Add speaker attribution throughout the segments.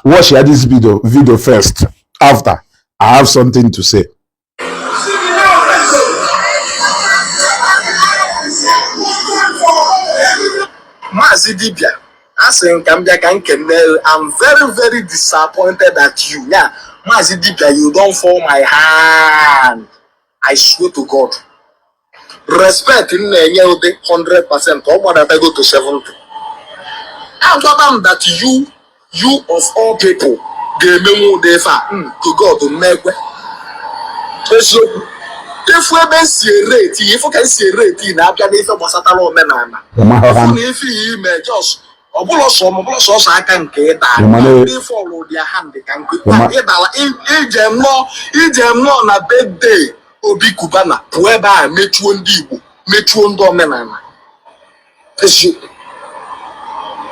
Speaker 1: Watch this video first. After, I have something to say.
Speaker 2: Mazi Dibia, I'm very, very disappointed at you. Yeah, Mazi Dibia, you don't fall my hand. I swear to God. Respect in 100%. Or that I go to 70. I'm talking that you of all people, the memo de fa to God to make. If we can see rate, if we can see rate in Abia, if we was at all men, if he may just I can get that. They follow their hand, they can get that. Na birthday, Obi Kubana, whereby Metro Ndigbo, Metro Ndomenana.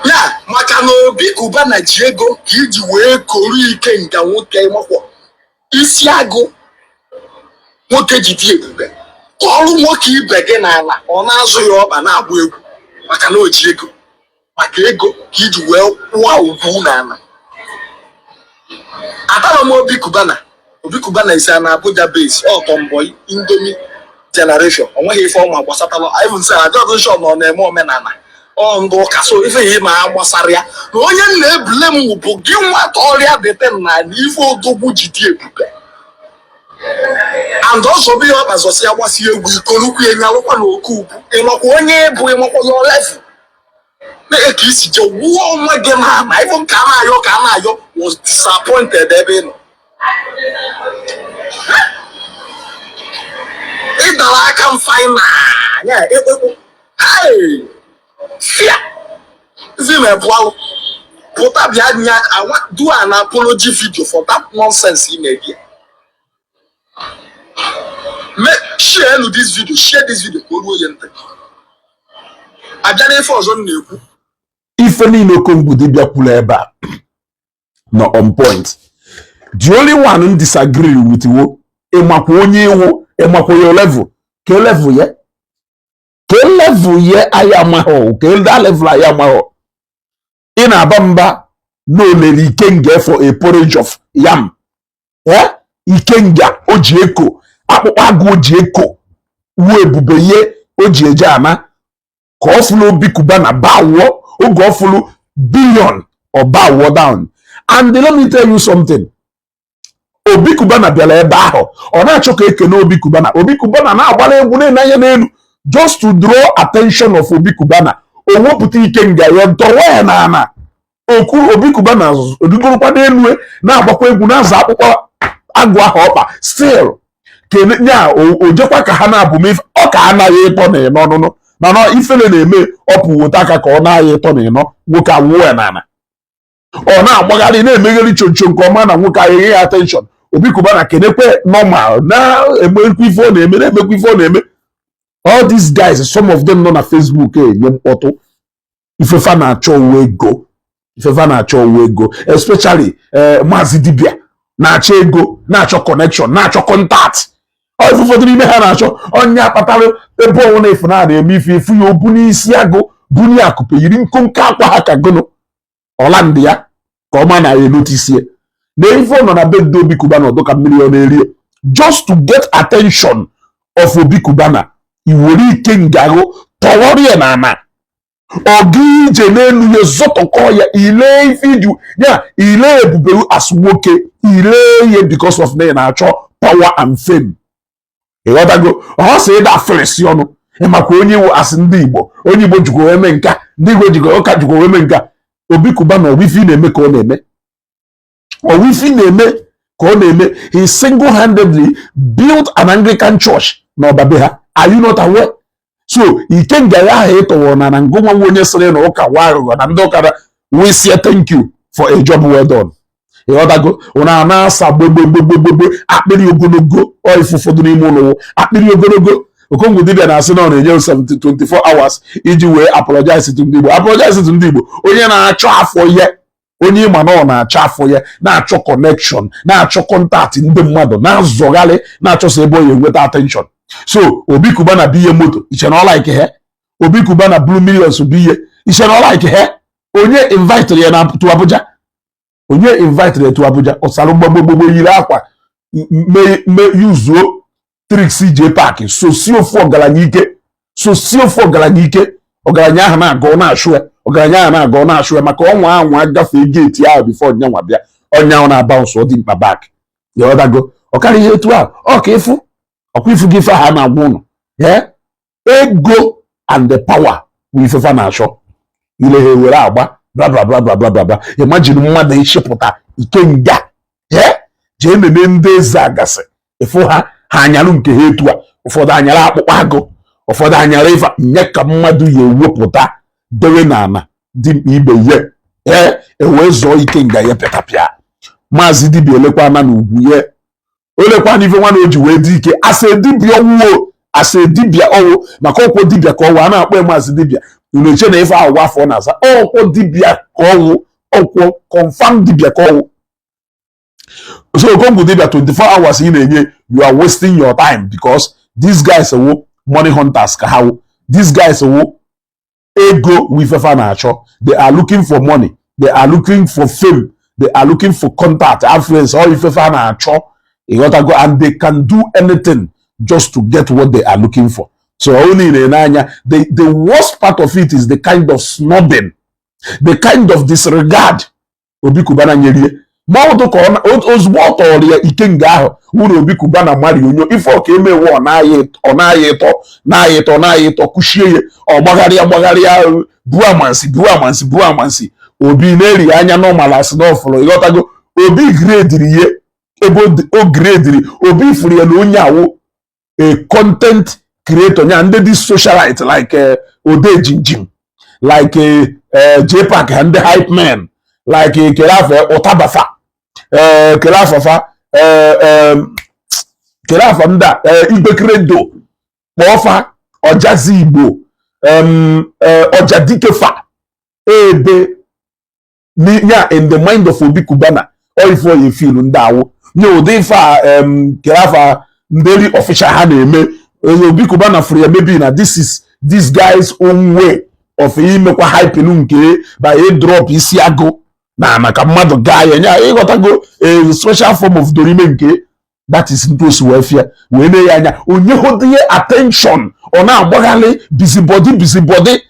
Speaker 2: Yeah, Makano Obi Kubana Diego, Kiji way, Kori Kenga, Woke Moko, Isiago. What did you do? Call Moki Beganana, or Nazo Yob and Abu. Makano Diego. Makego, Kid well, wow, Bunana. Atalo Bikubana. Bikubana is an Abuja base, or tomboy, Indomie generation. On what he formed was at all. I even say, I don't show on a more menana. On Doka, so if he was area, no one blame who book you what all the 10 and evil to Buji. And also be up as I was here with Koluki and Yalopano Coop, and Mokoye, Buemoko left. Make it your warm again. I even Kanayo was disappointed. If I can find, yeah, hey, Zimmer, put up your I want do an apology video for that nonsense in here. Share this video, I done for zone.
Speaker 1: If any no Okongwu Dibia kuleba, no on point. The only one who disagree with you, your level. Ke level ye? Ke level ye ayamaho? Ke that level ayamaho? In Abamba, no lady Ikenga for a porridge of yam. Yeah? Ikenga, Ojieko, Agu Ojieko, Uebubeye, Ojiejama, Kofulo Bikubana Bawo. Who go follow billion or bow down. And let me tell you something. Obi Kubana biala baho. Or na choke no Obi Kubana. Obi Kubana na wale ngune na yenu. Just to draw attention of Obi Kubana. Owo puti Ikenga yon towe na ana. Oku Obi Kubana odugoro kwa denwe na abakwa egwu na za akpukwa agwa hopa. Still kene nya ojekwa ka hana abumif o ka ana ye to na no. Now, if you name up with a corner, you know, look at war nana. Or now, Magali name Megali Chunchun command and look at attention. Obikubana Kenepe normal. Now, a phone name. All these guys, some of them not on Facebook, young auto. If you find a show, we go. Especially Mazi Dibia. Nacho go, nacho connection, nacho contact. All for the Mehanacho, on ya patalo, the bone if not a mifi, Fuyo Buni Siago, Buniakupe, you didn't come Hakagono, Orlandia, Comana, a notice here. They phone on a bed do Bikubano, Doka millionaire, just to get attention of Obikubana. You will King Gago, Tawari and Anna. Ogi Jenen, your Zotokoya, Ile Fidu, yeah, Ile Bubu as woke, Ile because of Nacho, power and fame. Go, I say that first, you know, and Maconi as ndigbo, only but you go emenka, ndigbo you go cut you go emenka, Obikubana, we feel name call name, or we feel name call name, he single-handedly built an Anglican church. No, Babeha, are you not aware? So he can get a hate on and go on when yesterday, no, and we say thank you for a job well done. Go ona na sa akpiri ogologo o ifufu dị n'ime ụlọ akpiri ogologo Okongwu Dibia na asị na ọ na-enye 24 hours iji wee apologize to ndị Igbo onye na-achọ afọ ya onye ma na ọ na-achọ afọ ya na-achọ connection na-achọ contact ndị mmadụ na-azọgharị na-achọ so ebe ọ enweta attention. So Obi Kubana biye moto iche na like he Obi Kubana blue millions biye iche na like he onye invite ya na to Abuja onye invited to Abuja osalo gbogbo yiri akwa me yuzuo tricks je park socio ọgaranya ike ọgaranya ahụ na-agọ na-ashụ maka ọnwa anwa gafee gate ahụ before nyanwa bịa ọnya na bounce dị mkpa back ya ọdago ọkara ihe etu ahụ ọka ịfụ ọkwa ifu gị ha na-agwa ụnụ ego and the power bụ ifefa na-achọ ile ha were agba bla bla bla bla bla bla bla imagine mmadụ ịchịpụta ikenga jee meme ndị eze agasị ịfụ ha anyalụ nke ha etu a ụfọdụ anyara akpụkpọ agụ ụfọdụ anyara ife nye ka mmadụ ya ewepụta dewe n'ala dị mkpa ibe ihe ewee zọọ ikenga ya pịatapịa Mazi Dibia elekwana na ugwu ye olekwana ife nwana o ji wee dị ike asa dibia ọwụ maka ọkwọ dibia ka ọwụ a na-akpọ Mazi Dibia unu eche na ife ahụ afọ na-aza ọkwọ dibia ka ọwụ ọkwọ confirm dibia ka ọwụ. So Okongwu Dibia 24 hours ị na-enye you are wasting your time because these guys are money hunters ka ha these guys are ego wifefa na-achọ. They are looking for money, they are looking for fame, they are looking for contact, influence, all ifefa na-achọ. And they can do anything just to get what they are looking for. So only the worst part of it is the kind of snobbing, the kind of disregard Obi Kubana nyere. Ma otu ka ozugbo ọ tọrọ ya ikenga ahụ wuru Obi Kubana mari onyo ife ọka emewe ọ na-ayị ịtọ kushie ya ọgbagharịa buo amansi Obi na-eri anya normal as n'ọfụrụ ịghọtago Obi gradiri ye ebe o gradiri Obi furu ya na onye awụ a content creator nya ndị dị socialite like Ode Jinjim like J-Pack and the hype man like Kelafe Otabafa Kelafafa Kelafa nda Ibekredo Kpofa Ojazi Igbo Ojadikefa ebe nya in the mind of Obi Kubana all for you feel ndawo nye ode fa Kelafa ndeli official ha na-eme Obi Kubana for maybe na this guy's own way of imekwa hype nke by a drop isi ago na maka mmadụ gaa ya nya ịghọtago a special form of dorime nke that is ntosi welfare wee na ya anya onye hodie attention ọ na-agbaghalị busybody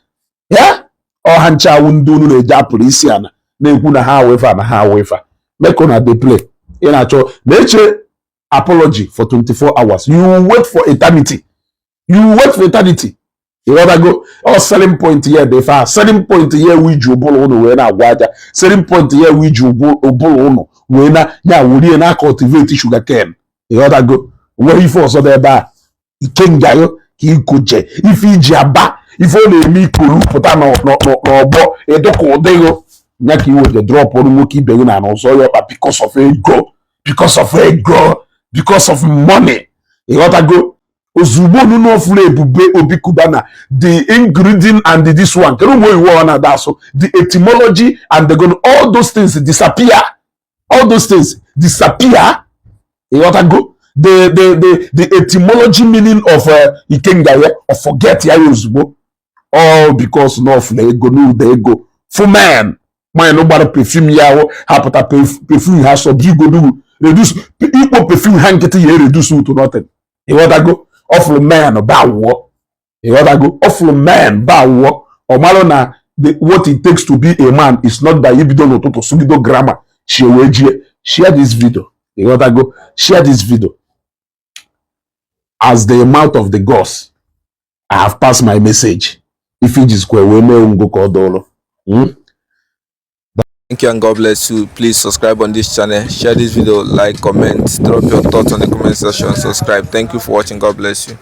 Speaker 1: ya ọha nchawu ndị unu na-eje apụrụ isi ana na-ekwu na ha wefa meko na dey play ị na-achọ na-eche apology for 24 hours you wait for eternity you rather go selling point here dey far selling point here we ju bolo unu we na agwa aja selling point here we ju bolo unu we na ya wuri na cultivate sugar cane you rather go where you for so there ba ikenga yo ki koje if iji aba if o na emi ikolu puta no obo edoko odego nya ki wo the drop oru nwoke ibe na no so yo because of money you rather go ozugbo nunu ofure ebube Obi Kubana the ingredient and this one kero mo iwo na that so the etymology and all those things disappear you want to go the etymology meaning of ikenga of forget ya ozugbo all because no of ego no the ego for man no gbara perfume ya hapụta perfume ha so bi go reduce ikpo perfume ha nkịtị ya reduce to nothing you want to go awful man ba wo you gotta go awful man ba wo o malo na what it takes to be a man is not by ibido n'ụtụtụ sugido grammar share this video you gotta go share this video as the mouth of the gods I have passed my message if it is kwe we me go ko dolo.
Speaker 3: Thank you and God bless you. Please subscribe on this channel, share this video, like, comment, drop your thoughts on the comment section, subscribe. Thank you for watching. God bless you.